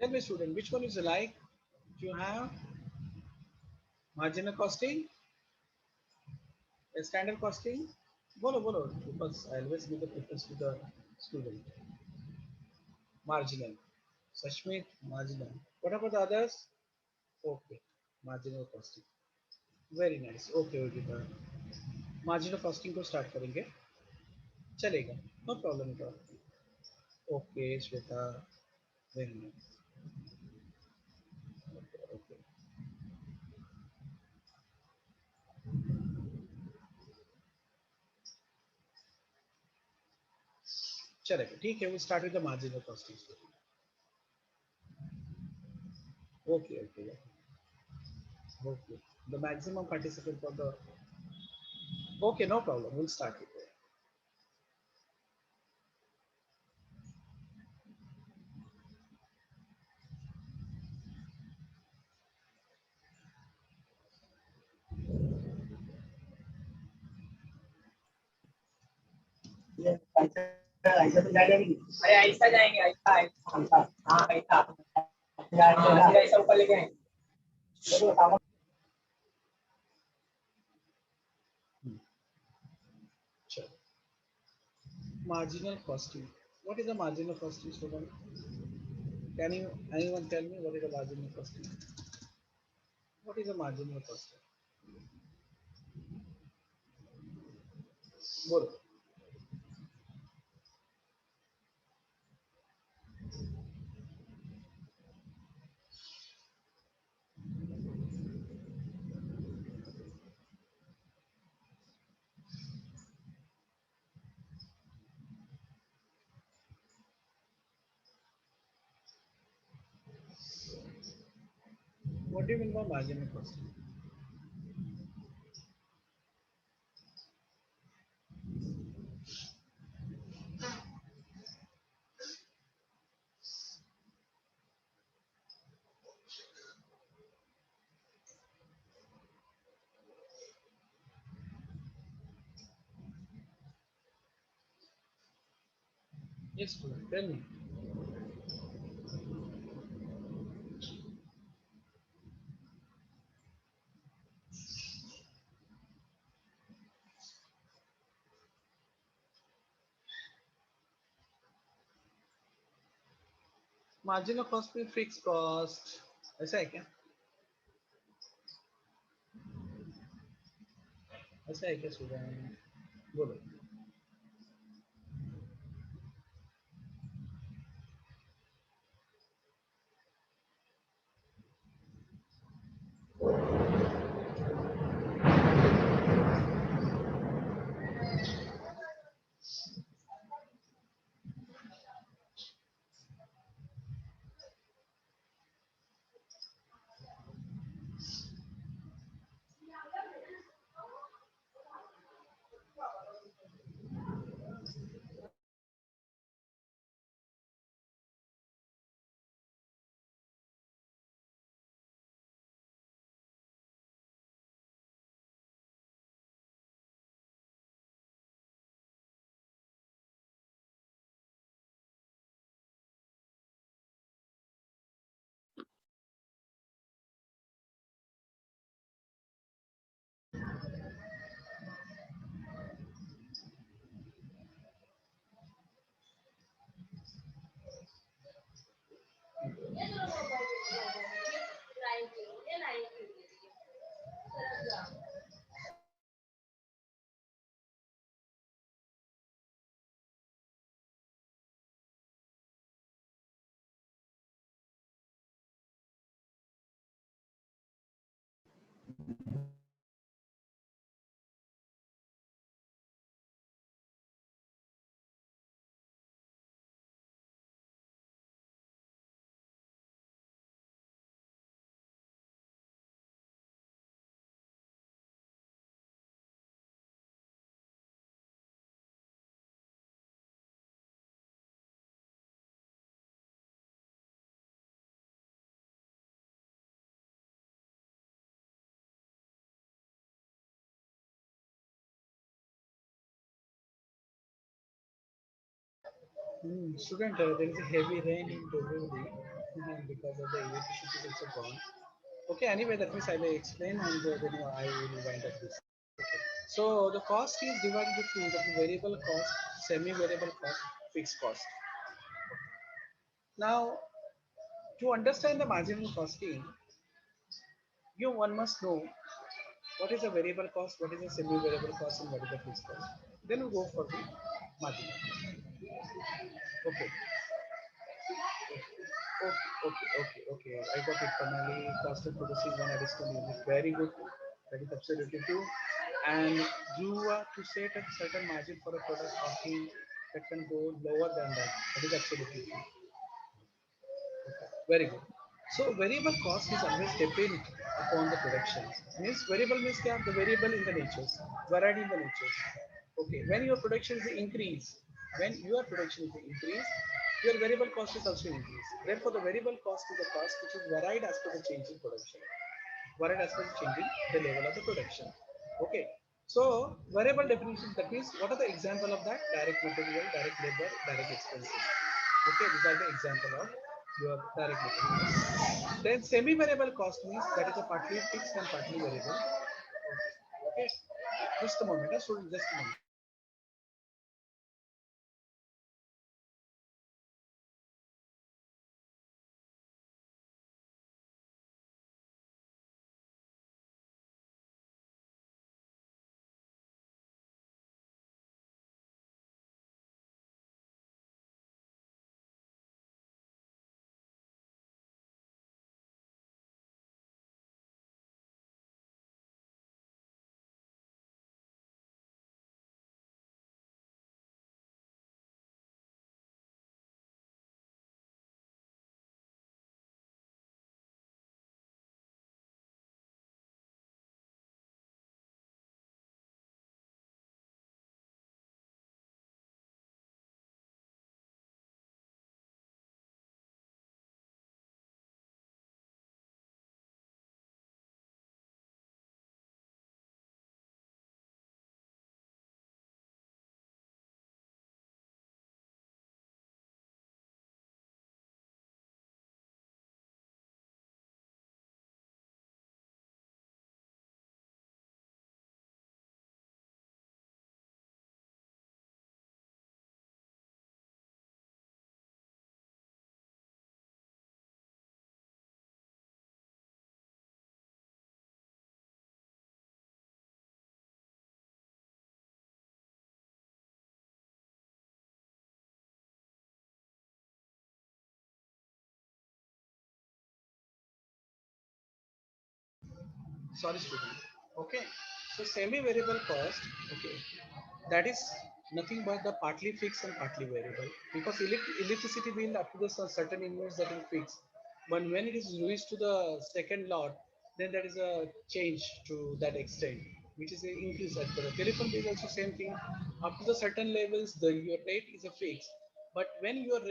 Tell me, student, which one is you like? Do you have marginal costing, standard costing? Bolo, bolo, because I always give the preference to the student. Marginal. Sashmit, marginal. What about the others? Okay, marginal costing. Very nice. Okay, Udita. Marginal costing को start करेंगे चलेगा no problem at all okay Shweta very nice okay okay चलेगा ठीक है वो start with the marginal costing okay okay okay the maximum participant for the okay no problem will start with ऐसा तो जाएगा नहीं अरे ऐसा जाएंगे ऐसा ऐसा हाँ ऐसा जाएंगे ऐसा ऊपर लेके आएंगे marginal costing what is the marginal costing student can you anyone tell me what is the marginal costing what is the marginal costing बोलो what do you mean by marginal costing yes student tell me marginal cost में fixed cost ऐसा है क्या ऐसा है क्या student बोलो Student, there is a heavy rain in Dombivli. because of the electricity is also gone. Okay, anyway, that means I will explain and then I will wind up this. Okay. So the cost is divided into the variable cost, semi-variable cost, fixed cost. Now, to understand the marginal costing, you one must know what is a variable cost, what is a semi-variable cost, and what is a fixed cost. Then we go for the marginal cost. Okay. Okay. I got it. Finally, cost of producing one additional unit. Very good. That is absolutely true. And you are to set a certain margin for a product costing that can go lower than that. That is absolutely true. Okay. Very good. So variable cost is always depend upon the production. Means variable means क्या? The variable in the natures, variety in the natures. Okay. When your production is increase, when your production is increase, your variable cost is also increase. Therefore, the variable cost is the cost which is varied as per the change in production. Varied as per the changing the level of the production. Okay. So variable definition, that means what are the example of that? Direct material, direct labor, direct expenses. Okay, these are the example of your direct material. Then semi-variable cost means that is a partly fixed and partly variable. Okay. Just a moment, student, just a moment. Sorry, student. Okay. So semi-variable cost, okay, that is nothing but the partly fixed and partly variable because electricity bill up to the certain units that is fixed. But when it is reached to the second lot, then there is a change to that extent, which is an increase as per the telephone bill also same thing. Up to the certain levels, the your rate is a fixed. But when your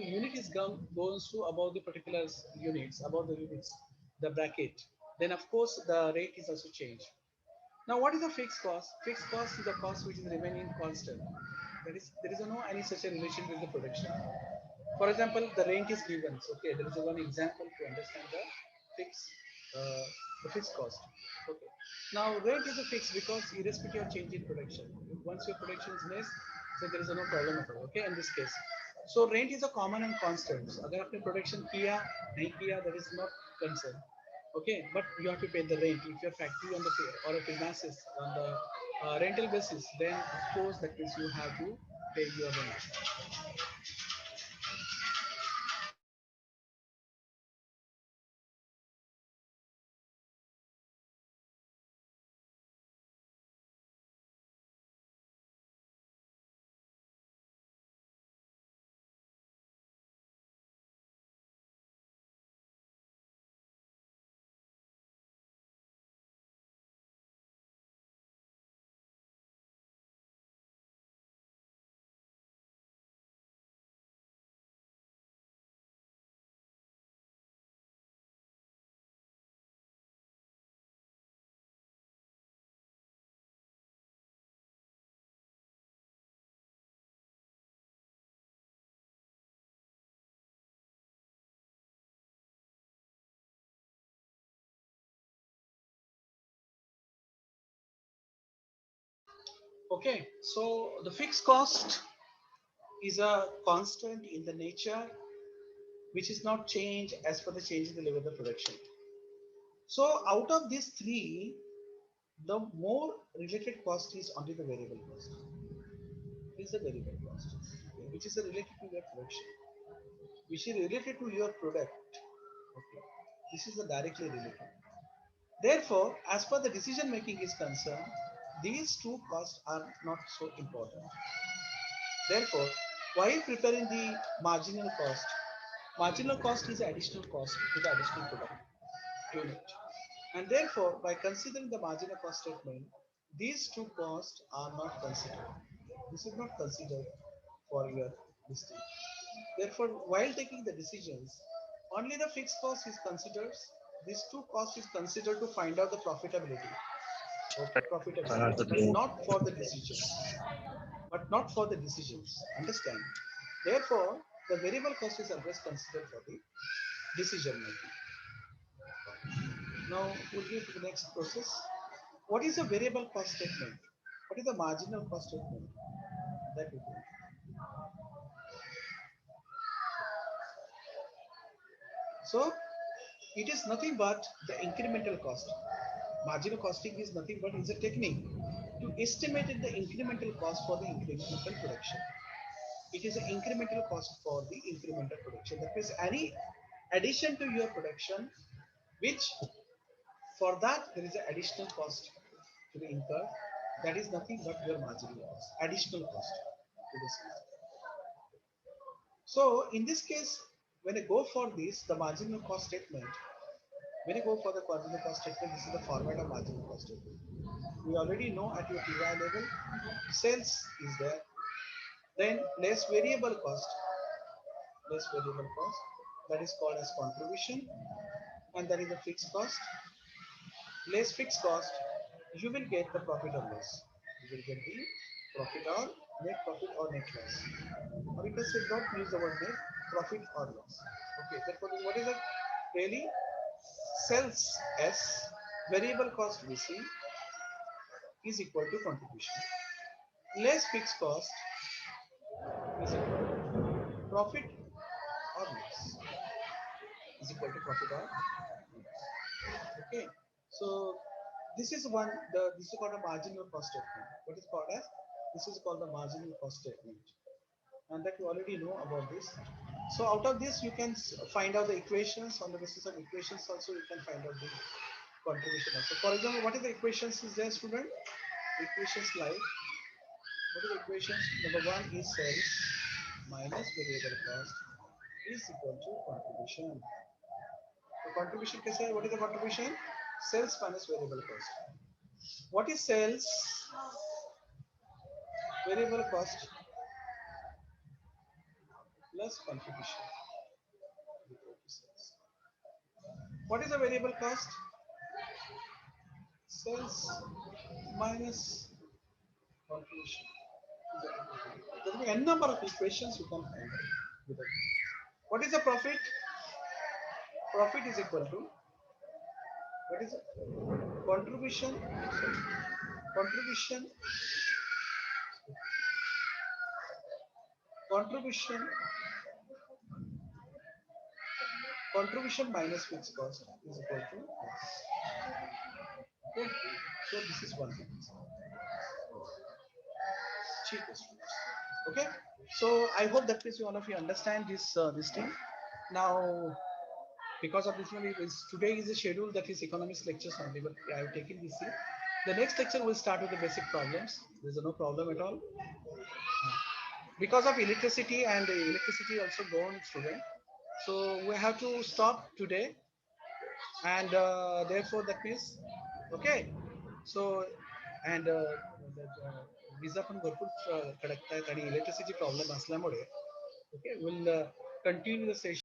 unit is goes to above the particular units, above the units, the bracket, then of course the rate is also changed. Now, what is the fixed cost? Fixed cost is the cost which is remaining constant. That is, there is no any such a relation with the production. For example, the rent is given. So, okay, there is one example to understand fixed, uh, the fixed cost. Okay. Now, rent is a fixed because irrespective of change in production. Once your production is less, so there is no problem at all. Okay, in this case. So, rent is a common and constant. So, अगर आपने production किया नहीं किया, that is not concern. Okay, but you have to pay the rent. If your factory on the or a premises on the rental basis, then of course that means you have to pay your rent. Okay, so the fixed cost is a constant in the nature which is not changed as per the change in the level of production. So out of these three, the more related cost is only the variable cost. Is the variable cost, okay, which is related to your production, which is related to your product. Okay, this is the directly related. Therefore, as per the decision making is concerned, these two costs are not so important. Therefore, while preparing the marginal cost is additional cost to the additional product unit. And therefore, by considering the marginal cost statement, these two costs are not considered. This is not considered for your listing. Therefore, while taking the decisions, only the fixed cost is considered. These two costs is considered to find out the profitability. Okay, profitability, but not for the decisions. But not for the decisions. Understand? Therefore, the variable cost is always considered for the decision making. Now we'll go to the next process. What is a variable cost statement? What is the marginal cost statement? That we do. So it is nothing but the incremental cost. Marginal costing is nothing but is a technique to estimate the incremental cost for the incremental production. It is an incremental cost for the incremental production. That means any addition to your production, which for that there is an additional cost to be incurred. That is nothing but your marginal cost, additional cost to this. So in this case, when I go for this, the marginal cost statement, when you go for the marginal cost statement, this is the format of marginal cost statement. We already know at your TY level, sales is there. Then less variable cost, that is called as contribution, and that is the fixed cost. Less fixed cost, you will get the profit or loss. You will get the profit or net loss. Or you can say don't use the word net, profit or loss. Okay, therefore what is it? Really sales S variable cost VC is equal to contribution. Less fixed cost is equal to profit or loss is equal to profit or loss. Okay, so this is this is called a marginal cost statement. What is called as this is called the marginal cost statement, and that you already know about this. So out of this, you can find out the equations. On the basis of equations, also you can find out the contribution. Also, for example, what is the equations is there, student? Equations like what is the equations? Number one is sales minus variable cost is equal to contribution. The contribution कैसे है? What is the contribution? Sales minus variable cost. What is sales? Variable cost plus contribution. What is the variable cost? Sales minus contribution. There will be n number of equations you can find out. What is the profit? Profit is equal to what is it? Contribution. Sorry. Contribution. Contribution. Contribution minus fixed cost is equal to. Okay. So this is one thing. Cheapest. Okay. So I hope that means all of you understand this thing. Now, because of this one, today is a schedule that is economics lectures only, but I have taken this here. The next lecture will start with the basic problems. There's no problem at all. Because of electricity and electricity also gone, student. So we have to stop today, and therefore that means okay. So and visa पण भरपूर कडकतायत आणि electricity problem असल्यामुळे okay we'll continue the session.